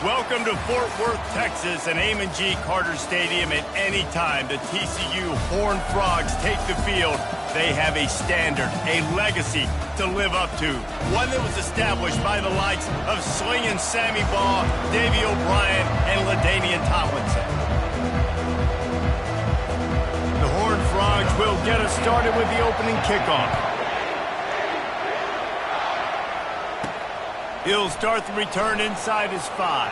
Welcome to Fort Worth, Texas, and Amon G. Carter Stadium. At any time the TCU Horned Frogs take the field, they have a standard, a legacy to live up to. One that was established by the likes of Slingin' Sammy Baugh, Davey O'Brien, and LaDainian Tomlinson. The Horned Frogs will get us started with the opening kickoff. He'll start the return inside his 5.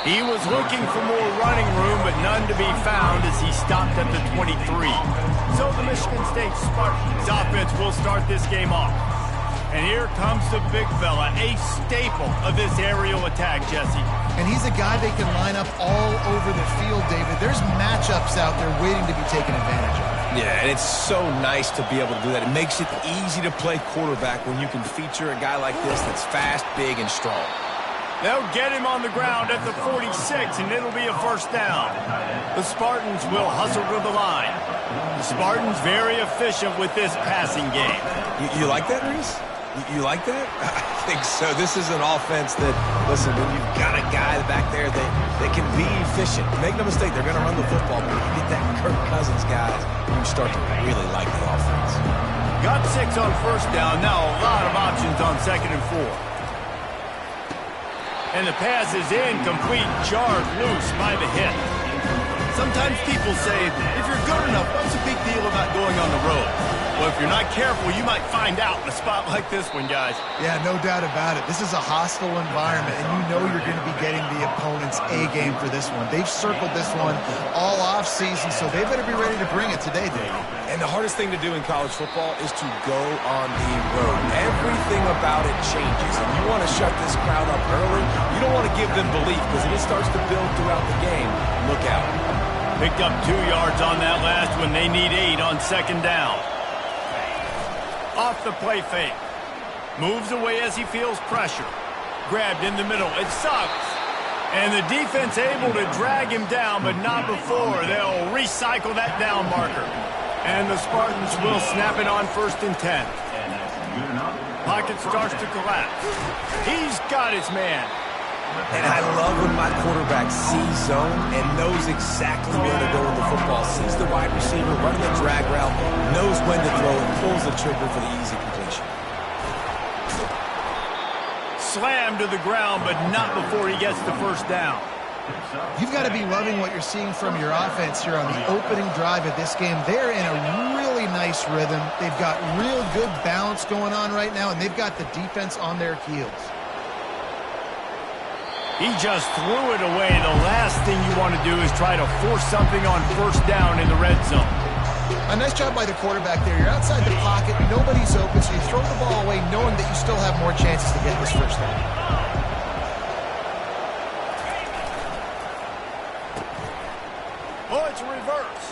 He was looking for more running room, but none to be found as he stopped at the 23. So the Michigan State Spartans offense will start this game off. And here comes the big fella, a staple of this aerial attack, Jesse. And he's a guy they can line up all over the field, David. There's matchups out there waiting to be taken advantage of. Yeah, and it's so nice to be able to do that. It makes it easy to play quarterback when you can feature a guy like this that's fast, big, and strong. They'll get him on the ground at the 46, and it'll be a first down. The Spartans will hustle to the line. The Spartans very efficient with this passing game. You like that, Reese? You like that? I think so. This is an offense that, listen, when you've got a guy back there that can be efficient, make no mistake, they're going to run the football, but when you get that Kirk Cousins guys, you start to really like the offense. Got 6 on first down. Now a lot of options on 2nd and 4. And the pass is incomplete, jarred loose by the hit. Sometimes people say, if you're good enough, what's the big deal about going on the road? Well, if you're not careful, you might find out in a spot like this one, guys. Yeah, no doubt about it. This is a hostile environment, and you know you're going to be getting the opponent's A-game for this one. They've circled this one all off-season, so they better be ready to bring it today, David. And the hardest thing to do in college football is to go on the road. Everything about it changes, and you want to shut this crowd up early. You don't want to give them belief, because if it starts to build throughout the game, look out. Picked up 2 yards on that last one. They need 8 on 2nd down. Off the play fake. Moves away as he feels pressure. Grabbed in the middle. It sucks. And the defense able to drag him down, but not before. They'll recycle that down marker. And the Spartans will snap it on 1st and 10. Pocket starts to collapse. He's got his man. And I love when my quarterback sees zone and knows exactly where to go with the football. Sees the wide receiver running the drag route, knows when to throw it, pulls the trigger for the easy completion. Slammed to the ground, but not before he gets the first down. You've got to be loving what you're seeing from your offense here on the opening drive of this game. They're in a really nice rhythm. They've got real good balance going on right now, and they've got the defense on their heels. He just threw it away. The last thing you want to do is try to force something on 1st down in the red zone. A nice job by the quarterback there. You're outside the pocket. Nobody's open, so you throw the ball away knowing that you still have more chances to get this first down. Oh, it's a reverse.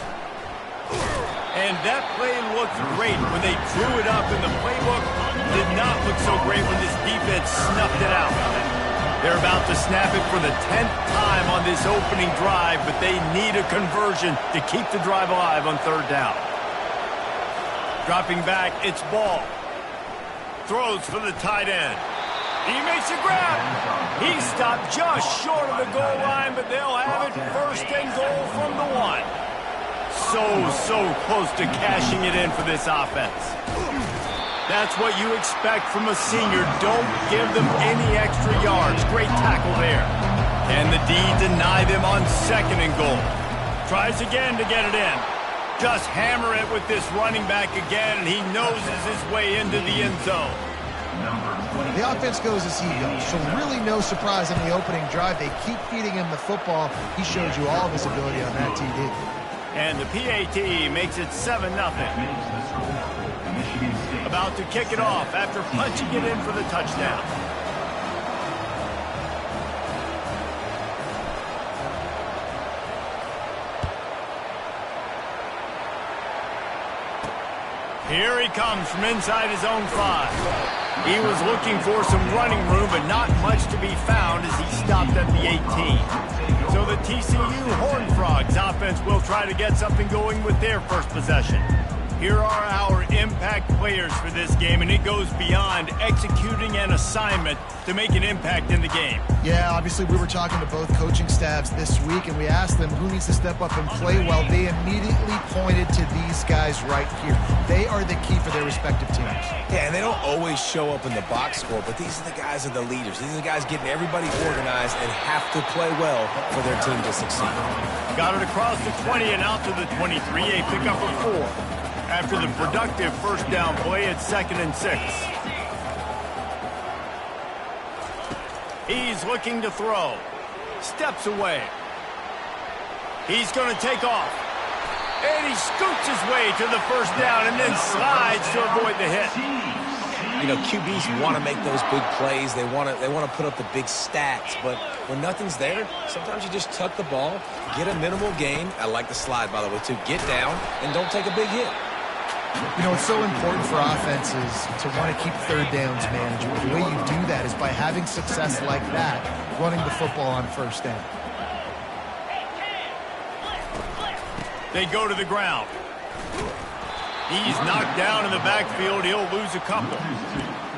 And that play looked great when they drew it up, and the playbook did not look so great when this defense snuffed it out. They're about to snap it for the 10th time on this opening drive, but they need a conversion to keep the drive alive on 3rd down. Dropping back, it's Ball. Throws for the tight end. He makes a grab. He stopped just short of the goal line, but they'll have it 1st and goal from the 1. So close to cashing it in for this offense. That's what you expect from a senior. Don't give them any extra yards. Great tackle there. And the D deny them on 2nd and goal. Tries again to get it in. Just hammer it with this running back again, and he noses his way into the end zone. The offense goes as he goes, so really no surprise in the opening drive. They keep feeding him the football. He showed you all of his ability on that TD. And the PAT makes it 7-0. About to kick it off after punching it in for the touchdown. Here he comes from inside his own 5. He was looking for some running room, but not much to be found as he stopped at the 18. So the TCU Horned Frogs offense will try to get something going with their first possession. Here are our impact players for this game, and it goes beyond executing an assignment to make an impact in the game. Yeah, obviously we were talking to both coaching staffs this week, and we asked them who needs to step up and play well. They immediately pointed to these guys right here. They are the key for their respective teams. Yeah, and they don't always show up in the box score, but these are the guys that are the leaders. These are the guys getting everybody organized and have to play well for their team to succeed. Got it across the 20 and out to the 23, a pickup of 4. After the productive first down play, it's 2nd and 6. He's looking to throw. Steps away. He's going to take off. And he scoots his way to the first down and then slides to avoid the hit. You know, QBs want to make those big plays. They want to put up the big stats. But when nothing's there, sometimes you just tuck the ball, get a minimal gain. I like the slide, by the way, too. Get down and don't take a big hit. You know, it's so important for offenses to want to keep third downs manageable. The way you do that is by having success like that, running the football on first down. They go to the ground. He's knocked down in the backfield. He'll lose a couple.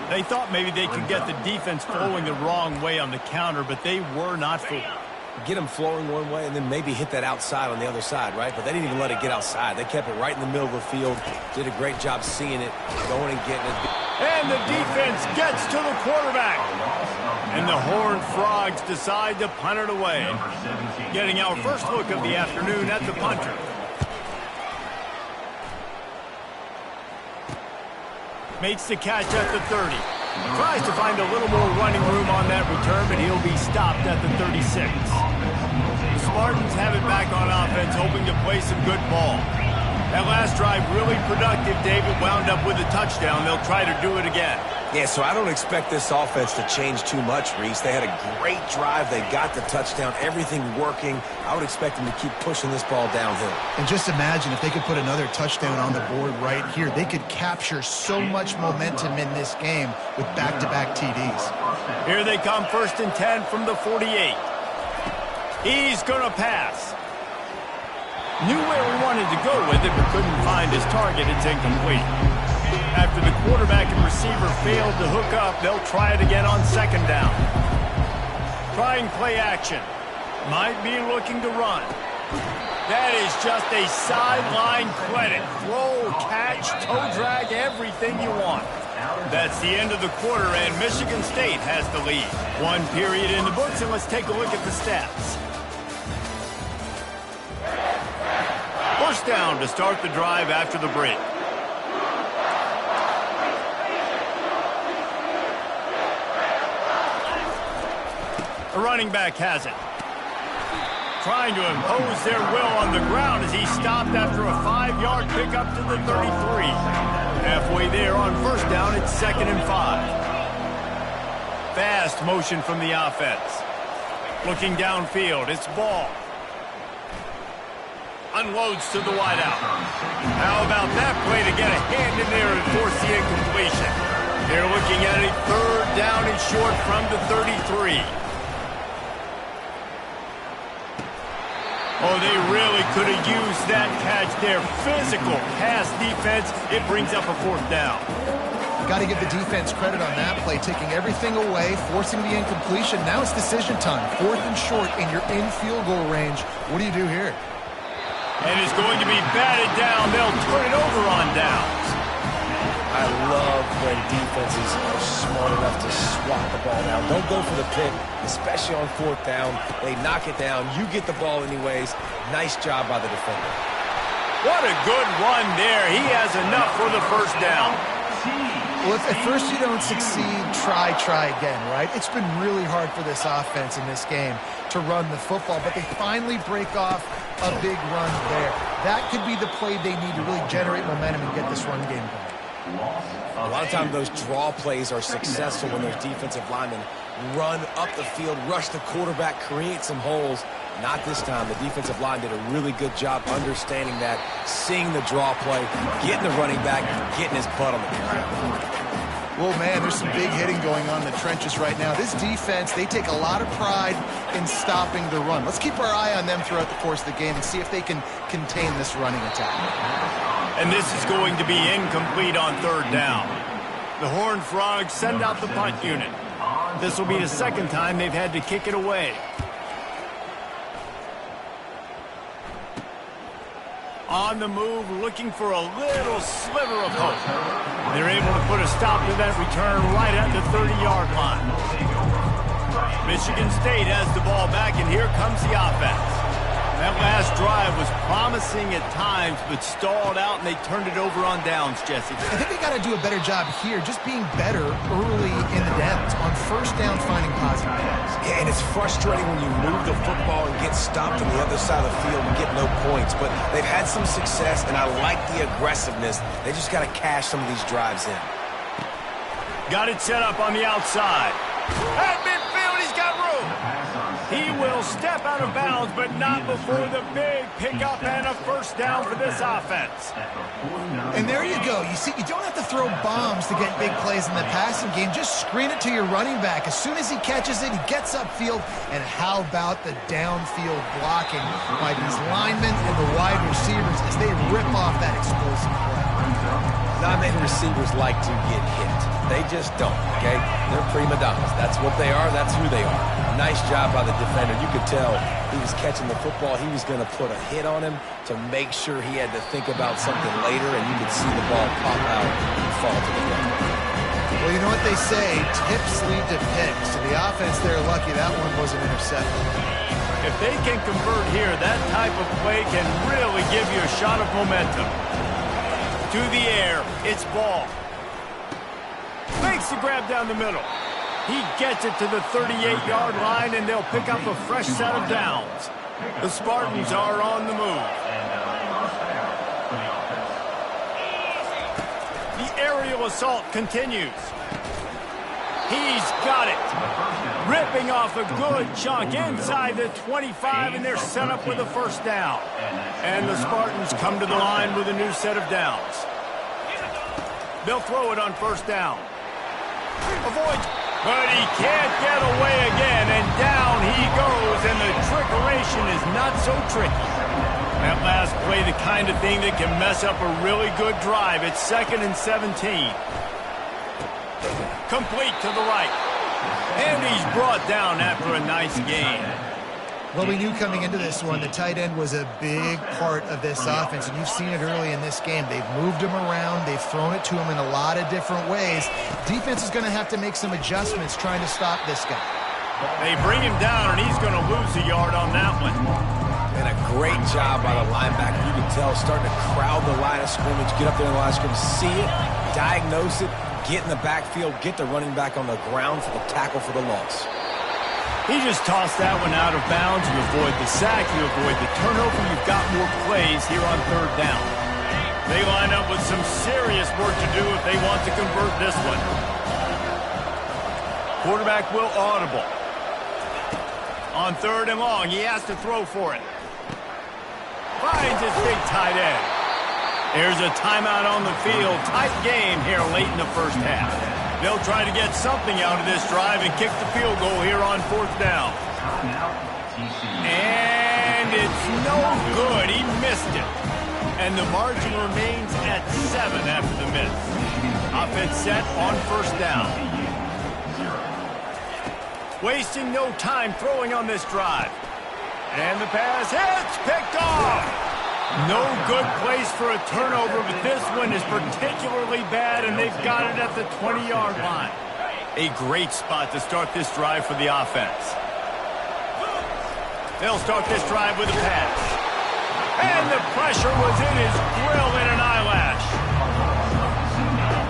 They thought maybe they could get the defense flowing the wrong way on the counter, but they were not fooled. Get them flowing one way and then maybe hit that outside on the other side, right? But they didn't even let it get outside. They kept it right in the middle of the field. Did a great job seeing it, going and getting it. And the defense gets to the quarterback. And the Horned Frogs decide to punt it away. Getting our first look of the afternoon at the punter. Makes the catch at the 30. Tries to find a little more running room on that return, but he'll be stopped at the 36. The Spartans have it back on offense, hoping to play some good ball. That last drive really productive. David wound up with a touchdown. They'll try to do it again. Yeah, so I don't expect this offense to change too much, Reese. They had a great drive. They got the touchdown. Everything working. I would expect them to keep pushing this ball downhill. And just imagine if they could put another touchdown on the board right here. They could capture so much momentum in this game with back-to-back TDs. Here they come, 1st and 10 from the 48. He's going to pass. Knew where he wanted to go with it, but couldn't find his target. It's incomplete. After the quarterback and receiver failed to hook up, they'll try it again on 2nd down. Trying play action. Might be looking to run. That is just a sideline credit. Throw, catch, toe drag, everything you want. That's the end of the quarter, and Michigan State has the lead. 1 period in the books, and let's take a look at the stats. First down to start the drive after the break. The running back has it. Trying to impose their will on the ground as he stopped after a 5-yard pickup to the 33. Halfway there on first down, it's 2nd and 5. Fast motion from the offense. Looking downfield, it's Ball. Unloads to the wideout. How about that play to get a hand in there and force the incompletion? They're looking at a 3rd down and short from the 33. Oh, they really could have used that catch there. Physical pass defense. It brings up a 4th down. Got to give the defense credit on that play, taking everything away, forcing the incompletion. Now it's decision time. 4th and short, and you're in field goal range. What do you do here? And it's going to be batted down. They'll turn it over on downs. I love when defenses are smart enough to swat the ball down. Don't go for the pick, especially on 4th down. They knock it down. You get the ball anyways. Nice job by the defender. What a good run there. He has enough for the first down. Well, if at first you don't succeed, try again, right? It's been really hard for this offense in this game to run the football, but they finally break off a big run there. That could be the play they need to really generate momentum and get this run game going. A lot of times those draw plays are successful when those defensive linemen run up the field, rush the quarterback, create some holes. Not this time. The defensive line did a really good job understanding that, seeing the draw play, getting the running back, getting his butt on the ground. Well, man, there's some big hitting going on in the trenches right now. This defense, they take a lot of pride in stopping the run. Let's keep our eye on them throughout the course of the game and see if they can contain this running attack. And this is going to be incomplete on third down. The Horned Frogs send out the punt unit. This will be the second time they've had to kick it away. On the move, looking for a little sliver of hope. They're able to put a stop to that return right at the 30-yard line. Michigan State has the ball back, and here comes the offense. That last drive was promising at times, but stalled out, and they turned it over on downs, Jesse. I think they got to do a better job here, just being better early in the downs, on first down finding positive plays. Yeah, and it's frustrating when you move the football and get stopped on the other side of the field and get no points, but they've had some success, and I like the aggressiveness. They just got to cash some of these drives in. Got it set up on the outside. At midfield, he's got room. He will step out of bounds, but not before the big pickup and a first down for this offense. And there you go. You see, you don't have to throw bombs to get big plays in the passing game. Just screen it to your running back. As soon as he catches it, he gets upfield. And how about the downfield blocking by these linemen and the wide receivers as they rip off that explosive play? Not many receivers like to get hit. They just don't, okay? They're prima donnas. That's what they are. That's who they are. Nice job by the defender. You could tell he was catching the football. He was going to put a hit on him to make sure he had to think about something later, and you could see the ball pop out and fall to the ground. Well, you know what they say, tips lead to picks. So the offense, they're lucky that one wasn't intercepted. If they can convert here, that type of play can really give you a shot of momentum. To the air, it's ball. Makes the grab down the middle. He gets it to the 38-yard line, and they'll pick up a fresh set of downs. The Spartans are on the move. The aerial assault continues. He's got it. Ripping off a good chunk inside the 25, and they're set up with a first down. And the Spartans come to the line with a new set of downs. They'll throw it on first down. Avoids, but he can't get away again, and down he goes, and the trickeration is not so tricky. That last play, the kind of thing that can mess up a really good drive. It's 2nd and 17. Complete to the right. And he's brought down after a nice gain. Well, we knew coming into this one, the tight end was a big part of this offense, and you've seen it early in this game. They've moved him around. They've thrown it to him in a lot of different ways. Defense is going to have to make some adjustments trying to stop this guy. They bring him down, and he's going to lose a yard on that one. And a great job by the linebacker. You can tell, starting to crowd the line of scrimmage, get up there in the line of scrimmage, see it, diagnose it, get in the backfield, get the running back on the ground for the tackle for the loss. He just tossed that one out of bounds. You avoid the sack, you avoid the turnover. You've got more plays here on third down. They line up with some serious work to do if they want to convert this one. Quarterback will audible. On third and long, he has to throw for it. Finds his big tight end. There's a timeout on the field. Tight game here late in the first half. They'll try to get something out of this drive and kick the field goal here on fourth down. And it's no good. He missed it. And the margin remains at 7 after the miss. Offense set on first down. Wasting no time throwing on this drive. And the pass hits, picked off. No good place for a turnover, but this one is particularly bad, and they've got it at the 20-yard line. A great spot to start this drive for the offense. They'll start this drive with a pass. And the pressure was in his grill in an eyelash.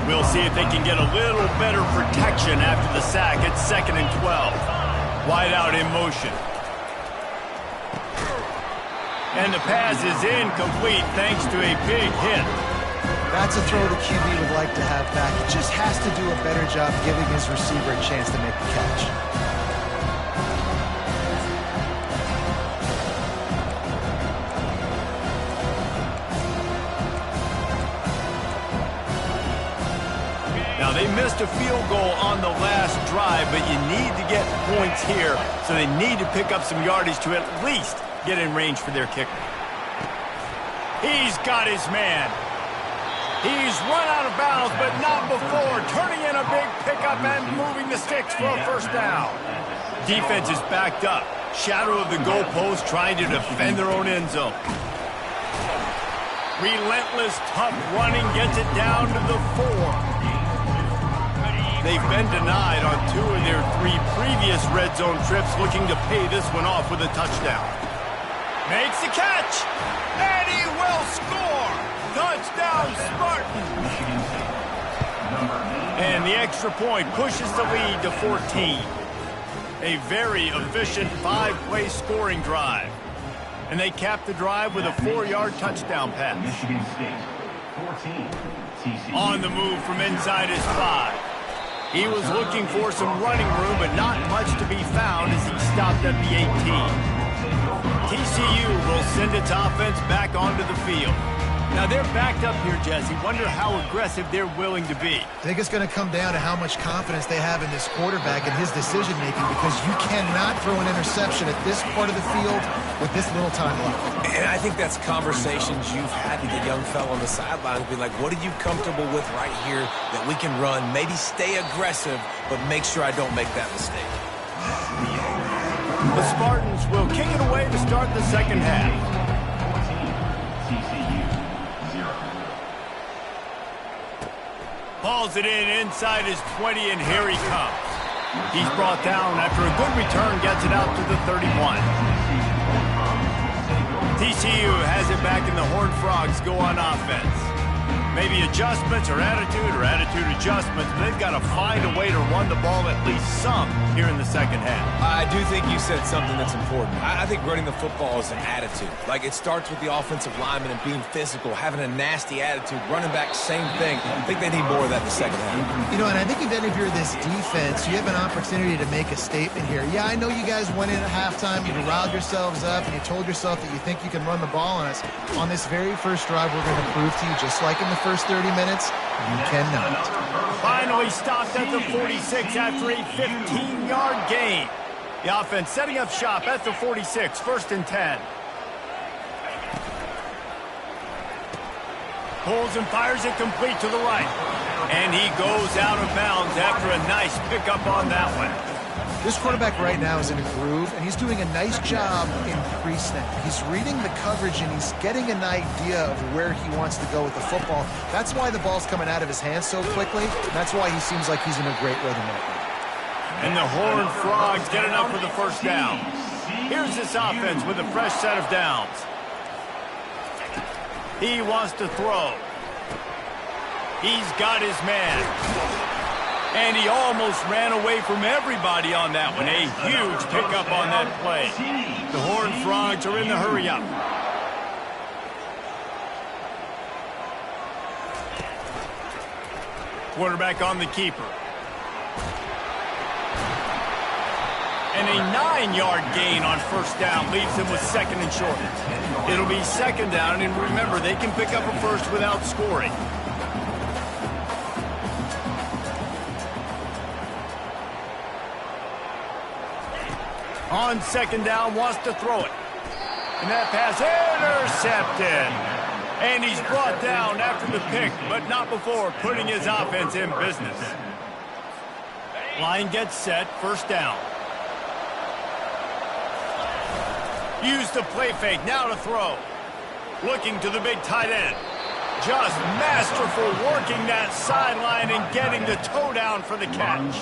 We'll see if they can get a little better protection after the sack. It's 2nd and 12. Wide out in motion. And the pass is incomplete thanks to a big hit. That's a throw the QB would like to have back. He just has to do a better job giving his receiver a chance to make the catch. Now, they missed a field goal on the last drive, but you need to get points here, so they need to pick up some yardage to at least get in range for their kicker. He's got his man. He's run out of bounds, but not before turning in a big pickup and moving the sticks for a first down. Defense is backed up. Shadow of the goalpost trying to defend their own end zone. Relentless, tough running gets it down to the 4. They've been denied on 2 of their 3 previous red zone trips, looking to pay this one off with a touchdown. Makes the catch, and he will score! Touchdown, Spartans! And the extra point pushes the lead to 14. A very efficient 5-play scoring drive. And they cap the drive with a 4-yard touchdown pass. Michigan State, 14, TCU. On the move from inside his 5. He was looking for some running room, but not much to be found as he stopped at the 18. TCU will send its offense back onto the field. Now they're backed up here, Jesse. Wonder how aggressive they're willing to be. I think it's going to come down to how much confidence they have in this quarterback and his decision-making, because you cannot throw an interception at this part of the field with this little time left. And I think that's conversations you've had with the young fellow on the sideline. Be like, what are you comfortable with right here that we can run? Maybe stay aggressive, but make sure I don't make that mistake. The Spartans will kick it away to start the second half. 14, TCU, 0. Hauls it inside his 20, and here he comes. He's brought down after a good return, gets it out to the 31. TCU has it back, and the Horned Frogs go on offense. Maybe adjustments or attitude adjustments, but they've got to find a way to run the ball at least some here in the second half. I do think you said something that's important. I think running the football is an attitude. Like, it starts with the offensive lineman and being physical, having a nasty attitude. Running back, same thing. I think they need more of that in the second half. You know, and I think even if you're this defense, you have an opportunity to make a statement here. Yeah, I know you guys went in at halftime, you riled yourselves up, and you told yourself that you think you can run the ball on us. On this very first drive, we're going to prove to you, just like in the first 30 minutes, you cannot. Finally stopped at the 46 after a 15-yard gain. The offense setting up shop at the 46, 1st and 10. Pulls and fires it complete to the right. And he goes out of bounds after a nice pickup on that one. This quarterback right now is in a groove, and he's doing a nice job in pre-snap. He's reading the coverage, and he's getting an idea of where he wants to go with the football. That's why the ball's coming out of his hands so quickly. That's why he seems like he's in a great rhythm right now. And the Horned Frogs get enough for the first down. Here's this offense with a fresh set of downs. He wants to throw. He's got his man. And he almost ran away from everybody on that one. A huge pickup on that play. The Horned Frogs are in the hurry-up. Quarterback on the keeper. And a 9-yard gain on first down leaves him with 2nd and short. It'll be 2nd down, and remember, they can pick up a first without scoring. On 2nd down, wants to throw it. And that pass intercepted. And he's brought down after the pick, but not before putting his offense in business. Line gets set, 1st down. Use the play fake, now to throw. Looking to the big tight end. Just masterful working that sideline and getting the toe down for the catch.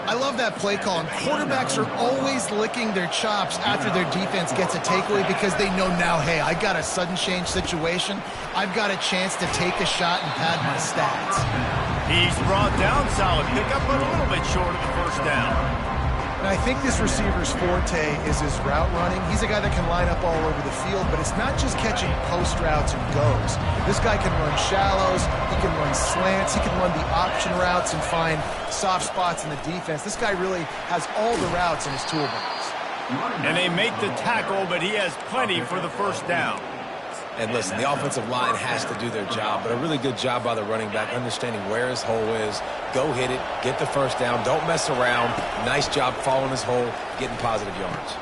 I love that play call. And quarterbacks are always licking their chops after their defense gets a takeaway, because they know now, hey, I got a sudden change situation. I've got a chance to take a shot and pad my stats. He's brought down, solid pickup, but a little bit short of the first down. And I think this receiver's forte is his route running. He's a guy that can line up all over the field, but it's not just catching post routes and goes. This guy can run shallows, he can run slants, he can run the option routes and find soft spots in the defense. This guy really has all the routes in his toolbox. And they make the tackle, but he has plenty for the first down. And listen, the offensive line has to do their job, but a really good job by the running back, understanding where his hole is. Go hit it, get the first down, don't mess around. Nice job following his hole, getting positive yards.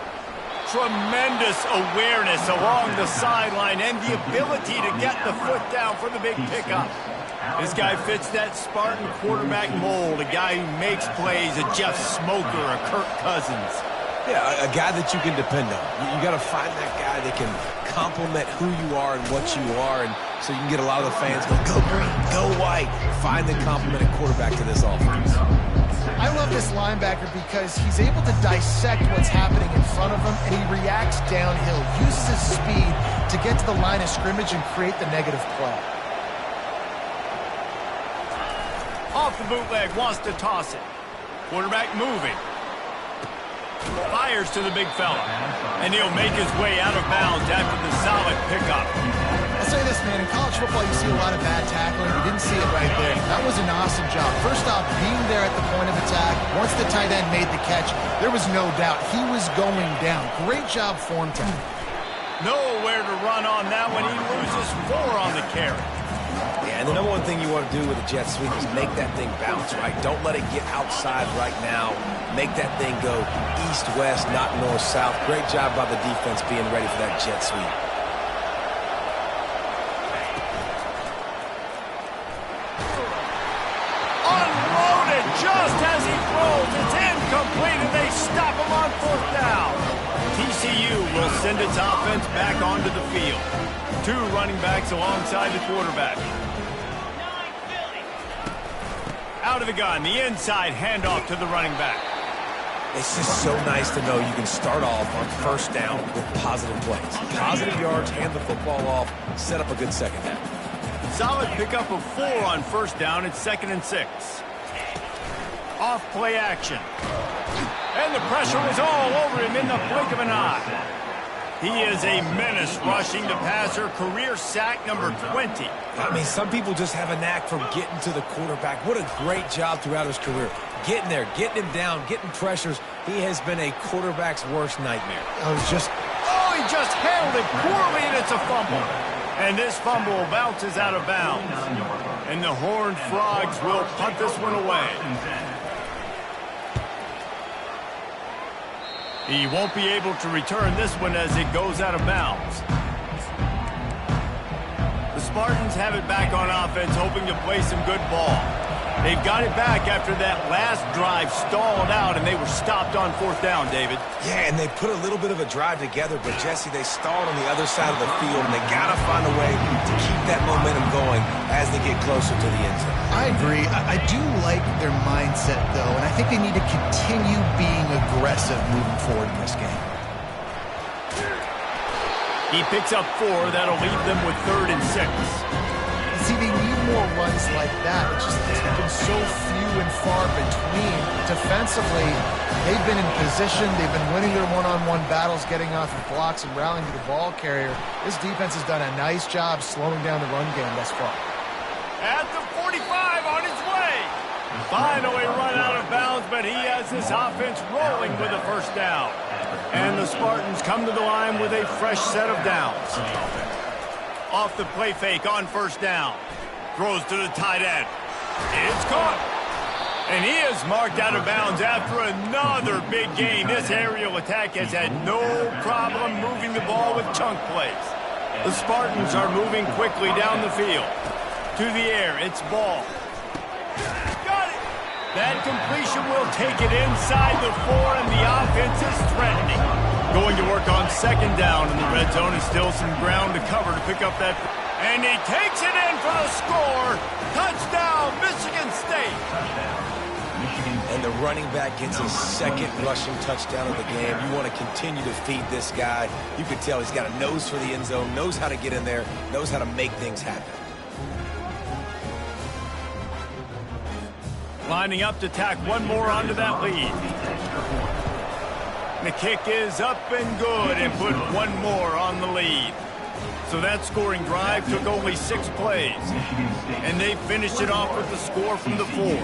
Tremendous awareness along the sideline and the ability to get the foot down for the big pickup. This guy fits that Spartan quarterback mold, a guy who makes plays, a Jeff Smoker, a Kirk Cousins. Yeah, a guy that you can depend on. You got to find that guy that can complement who you are and what you are, and so you can get a lot of the fans going, go green, go white. Find the complementing quarterback to this offense. I love this linebacker because he's able to dissect what's happening in front of him, and he reacts downhill, uses his speed to get to the line of scrimmage and create the negative play. Off the bootleg, wants to toss it. Quarterback moving. Fires to the big fella. And he'll make his way out of bounds after the solid pickup. I'll say this, man. In college football, you see a lot of bad tackling. You didn't see it right there. That was an awesome job. First off, being there at the point of attack. Once the tight end made the catch, there was no doubt he was going down. Great job form time. Nowhere to run on that one. He loses 4 on the carry. Yeah, and the number one thing you want to do with a jet sweep is make that thing bounce, right? Don't let it get outside right now. Make that thing go east-west, not north-south. Great job by the defense being ready for that jet sweep. Unloaded just as he throws. It's incomplete, and they stop him on 4th down. TCU will send its offense back onto the field. 2 running backs alongside the quarterback. Out of the gun, the inside handoff to the running back. It's just so nice to know you can start off on 1st down with positive plays. Positive yards, hand the football off, set up a good second half. Solid pickup of 4 on 1st down. It's 2nd and 6. Off play action. And the pressure was all over him in the blink of an eye. He is a menace rushing the passer, career sack number 20. I mean, some people just have a knack for getting to the quarterback. What a great job throughout his career. Getting there, getting him down, getting pressures. He has been a quarterback's worst nightmare. He just handled it poorly, and it's a fumble. And this fumble bounces out of bounds. And the Horned Frogs will punt this one away. He won't be able to return this one as it goes out of bounds. The Spartans have it back on offense, hoping to play some good ball. They've got it back after that last drive stalled out, and they were stopped on 4th down, David. Yeah, and they put a little bit of a drive together, but, Jesse, they stalled on the other side of the field, and they got to find a way to keep that momentum going as they get closer to the end zone. I agree. I do like their mindset, though, and I think they need to continue being aggressive moving forward in this game. He picks up 4. That'll leave them with 3rd and 6. See, they need more runs like that. It's been so few and far between. Defensively, they've been in position. They've been winning their one-on-one battles, getting off of blocks and rallying to the ball carrier. This defense has done a nice job slowing down the run game thus far. At the 45 on his way. Finally run out of bounds, but he has this offense rolling with a 1st down. And the Spartans come to the line with a fresh set of downs. Off the play fake on 1st down. Throws to the tight end. It's caught. And he is marked out of bounds after another big gain. This aerial attack has had no problem moving the ball with chunk plays. The Spartans are moving quickly down the field. To the air, it's ball. Got it. That completion will take it inside the 4, and the offense is threatening. Going to work on 2nd down, and the red zone is still some ground to cover to pick up that. And he takes it in for the score. Touchdown, Michigan State. And the running back gets his 2nd rushing touchdown of the game. You want to continue to feed this guy. You can tell he's got a nose for the end zone, knows how to get in there, knows how to make things happen. Lining up to tack one more onto that lead. The kick is up and good and put one more on the lead. So that scoring drive took only 6 plays. And they finished it off with the score from the 4.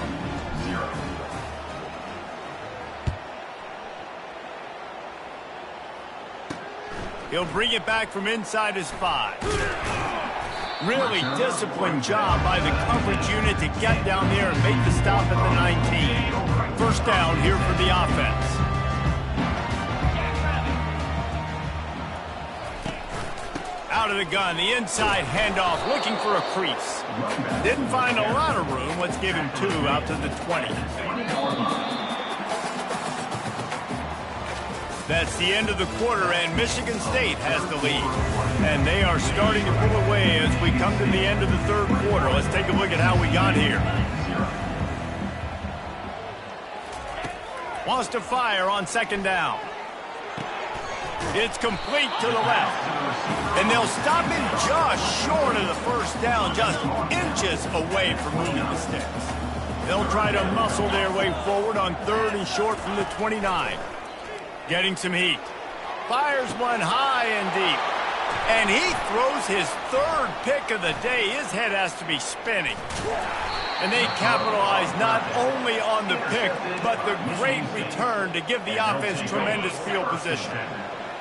He'll bring it back from inside his 5. Really disciplined job by the coverage unit to get down there and make the stop at the 19. 1st down here for the offense. Out of the gun, the inside handoff, looking for a crease. Didn't find a lot of room. Let's give him 2 out to the 20. That's the end of the quarter, and Michigan State has the lead. And they are starting to pull away as we come to the end of the third quarter. Let's take a look at how we got here. Wants to fire on second down. It's complete to the left. And they'll stop him just short of the first down, just inches away from moving the sticks. They'll try to muscle their way forward on 3rd and short from the 29. Getting some heat. Fires one high and deep. And he throws his 3rd pick of the day. His head has to be spinning. And they capitalize not only on the pick, but the great return to give the offense tremendous field position.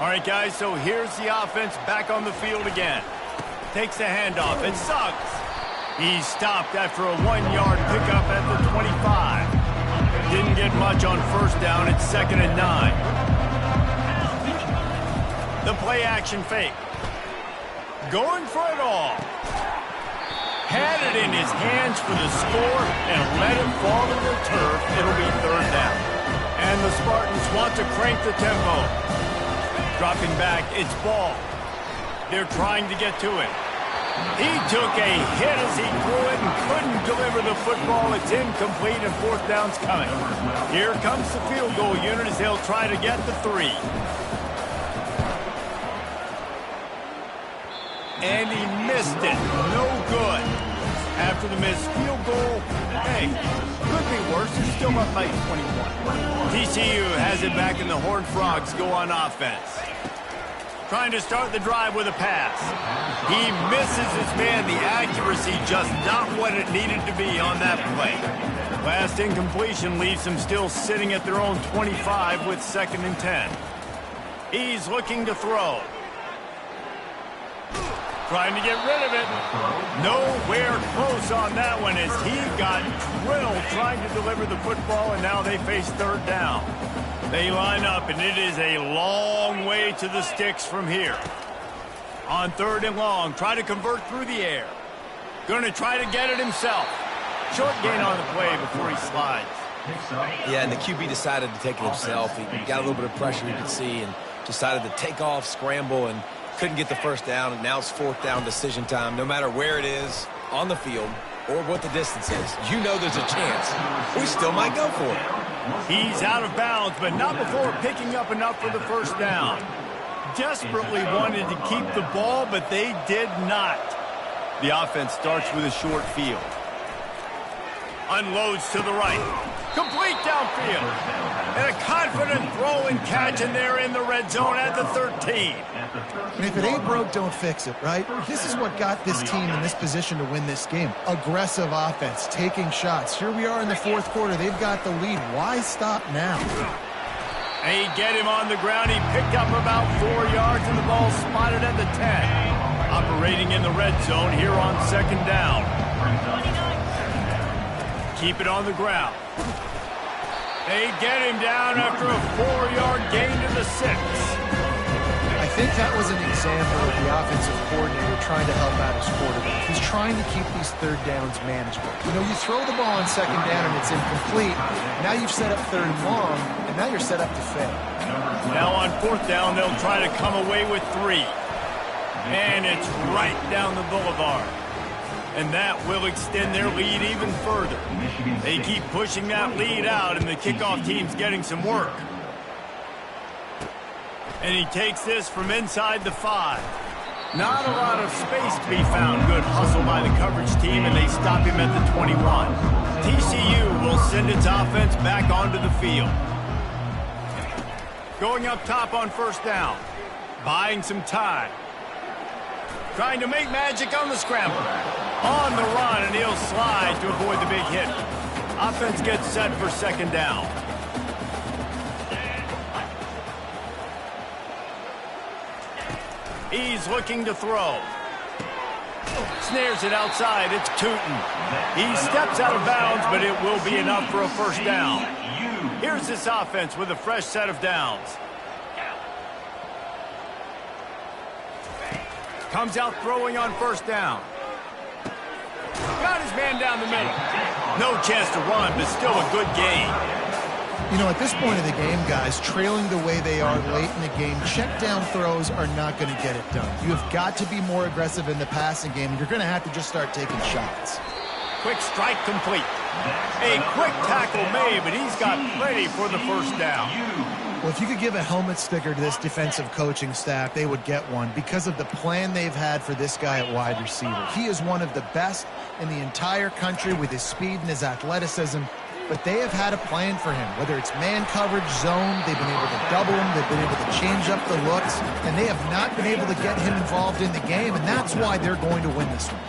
All right, guys, so here's the offense back on the field again. Takes the handoff. It sucks. He's stopped after a 1-yard pickup at the 25. Didn't get much on first down. It's 2nd and 9. The play action fake. Going for it all. Had it in his hands for the score and let it fall to the turf. It'll be 3rd down. And the Spartans want to crank the tempo. Dropping back, it's ball. They're trying to get to it. He took a hit as he threw it and couldn't deliver the football. It's incomplete and 4th down's coming. Here comes the field goal unit as they'll try to get the 3. And he missed it. No good. After the missed field goal, hey, could be worse. They're still up by 21. TCU has it back, and the Horned Frogs go on offense. Trying to start the drive with a pass. He misses his man. The accuracy just not what it needed to be on that play. Last incompletion leaves them still sitting at their own 25 with 2nd and 10. He's looking to throw. Trying to get rid of it. Nowhere close on that one as he got drilled trying to deliver the football, and now they face 3rd down. They line up, and it is a long way to the sticks from here. On 3rd and long, try to convert through the air. Going to try to get it himself. Short gain on the play before he slides. Yeah, and the QB decided to take it himself. He got a little bit of pressure, you could see, and decided to take off, scramble, and couldn't get the first down. And now it's 4th down decision time. No matter where it is on the field or what the distance is, you know there's a chance. We still might go for it. He's out of bounds, but not before picking up enough for the first down. Desperately wanted to keep the ball, but they did not. The offense starts with a short field. Unloads to the right. Complete downfield. And a confident throw and catch, and they're in the red zone at the 13. And if it ain't broke, don't fix it, right? This is what got this team in this position to win this game. Aggressive offense, taking shots. Here we are in the 4th quarter. They've got the lead. Why stop now? They get him on the ground. He picked up about 4 yards, and the ball spotted at the 10. Operating in the red zone here on 2nd down. Keep it on the ground. They get him down after a 4-yard gain to the 6. I think that was an example of the offensive coordinator trying to help out his quarterback. He's trying to keep these 3rd downs manageable. You know, you throw the ball on 2nd down and it's incomplete. Now you've set up 3rd and long, and now you're set up to fail. Now on 4th down, they'll try to come away with 3. And it's right down the boulevard. And that will extend their lead even further. They keep pushing that lead out, and the kickoff team's getting some work. And he takes this from inside the 5. Not a lot of space to be found. Good hustle by the coverage team, and they stop him at the 21. TCU will send its offense back onto the field. Going up top on 1st down. Buying some time. Trying to make magic on the scramble. On the run, and he'll slide to avoid the big hit. Offense gets set for 2nd down. He's looking to throw. Snares it outside. It's Tootin. He steps out of bounds, but it will be enough for a first down. Here's this offense with a fresh set of downs. Comes out throwing on first down. Got his man down the middle. No chance to run, but still a good gain. You know, at this point of the game, guys, trailing the way they are late in the game, check down throws are not going to get it done. You have got to be more aggressive in the passing game. You're going to have to just start taking shots. Quick strike complete. A quick tackle made, but he's got plenty for the first down. Well, if you could give a helmet sticker to this defensive coaching staff, they would get one because of the plan they've had for this guy at wide receiver. He is one of the best in the entire country with his speed and his athleticism, but they have had a plan for him. Whether it's man coverage, zone, they've been able to double him, they've been able to change up the looks, and they have not been able to get him involved in the game, and that's why they're going to win this one.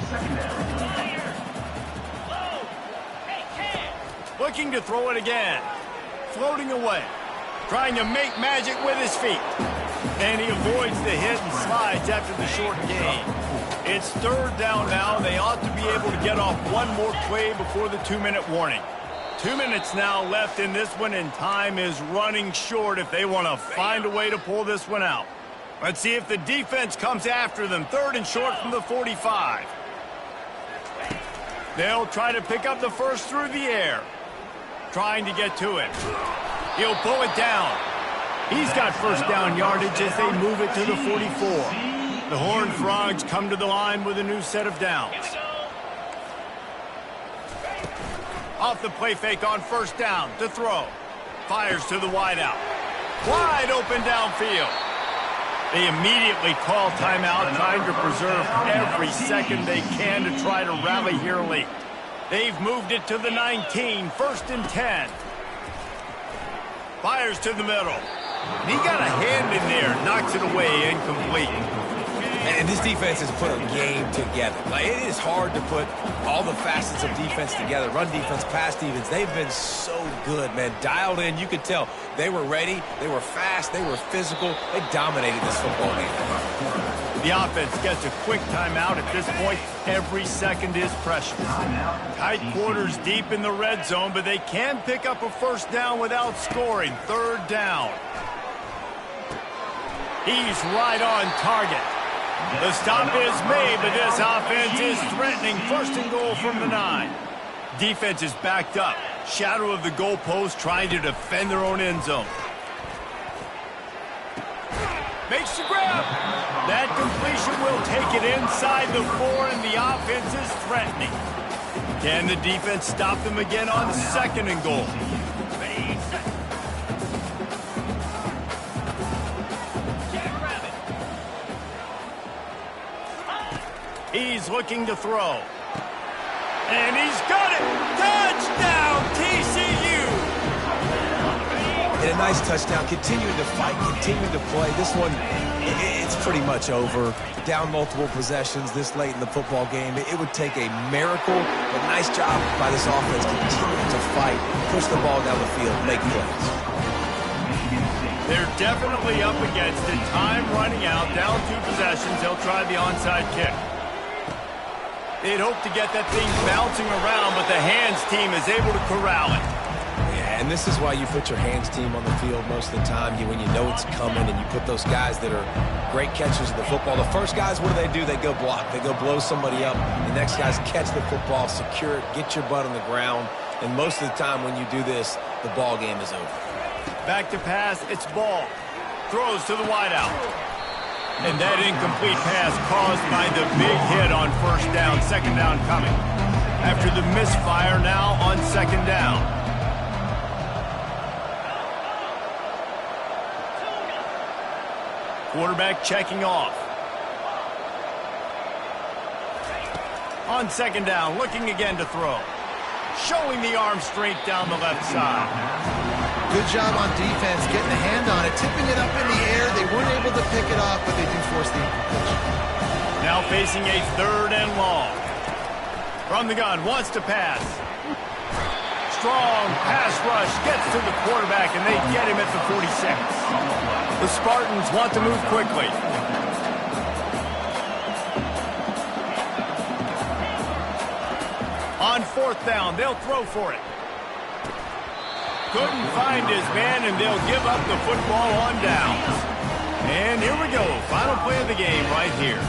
Looking to throw it again. Floating away. Trying to make magic with his feet. And he avoids the hit and slides after the short gain. It's third down now. They ought to be able to get off one more play before the 2-minute warning. 2 minutes now left in this one, and time is running short if they want to find a way to pull this one out. Let's see if the defense comes after them. Third and short from the 45. They'll try to pick up the first through the air. Trying to get to it. He'll pull it down. He's got first down yardage as they move it to the 44. The Horned Frogs come to the line with a new set of downs. Off the play fake on first down to throw. Fires to the wideout. Wide open downfield. They immediately call timeout, trying to preserve every second they can to try to rally here late. They've moved it to the 19, first and 10. Fires to the middle. He got a hand in there, knocks it away, incomplete. And this defense has put a game together. Like, it is hard to put all the facets of defense together. Run defense, pass defense. They've been so good, man. Dialed in. You could tell they were ready. They were fast. They were physical. They dominated this football game. The offense gets a quick timeout at this point. Every second is precious. Tight quarters deep in the red zone, but they can pick up a first down without scoring. Third down. He's right on target. The stop is made, but this offense is threatening. First and goal from the 9. Defense is backed up. Shadow of the goalpost, trying to defend their own end zone. Makes the grab. That completion will take it inside the 4, and the offense is threatening. Can the defense stop them again on second and goal? He's looking to throw. And he's got it! Touchdown, TCU! And a nice touchdown. Continuing to fight, continuing to play. This one, it's pretty much over. Down multiple possessions this late in the football game. It would take a miracle, but nice job by this offense continuing to fight, push the ball down the field, make plays. They're definitely up against it. Time running out, down 2 possessions. They'll try the onside kick. They'd hope to get that thing bouncing around, but the hands team is able to corral it. Yeah, and this is why you put your hands team on the field most of the time. When you know it's coming, and you put those guys that are great catchers of the football. The first guys, what do? They go block. They go blow somebody up. The next guys catch the football, secure it, get your butt on the ground. And most of the time when you do this, the ball game is over. Back to pass, it's ball. Throws to the wideout. And that incomplete pass caused by the big hit on first down. Second down coming. After the misfire, now on second down. Quarterback checking off. On second down, looking again to throw. Showing the arm strength down the left side. Good job on defense, getting a hand on it, tipping it up in the air. They weren't able to pick it off, but they do force the incompletion. Now facing a third and long. From the gun, wants to pass. Strong pass rush, gets to the quarterback, and they get him at the 46. The Spartans want to move quickly. On fourth down, they'll throw for it. Couldn't find his man, and they'll give up the football on downs. And here we go. Final play of the game right here.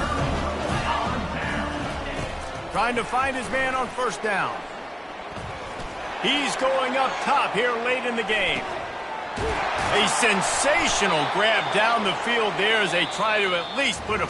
Trying to find his man on first down. He's going up top here late in the game. A sensational grab down the field there as they try to at least put a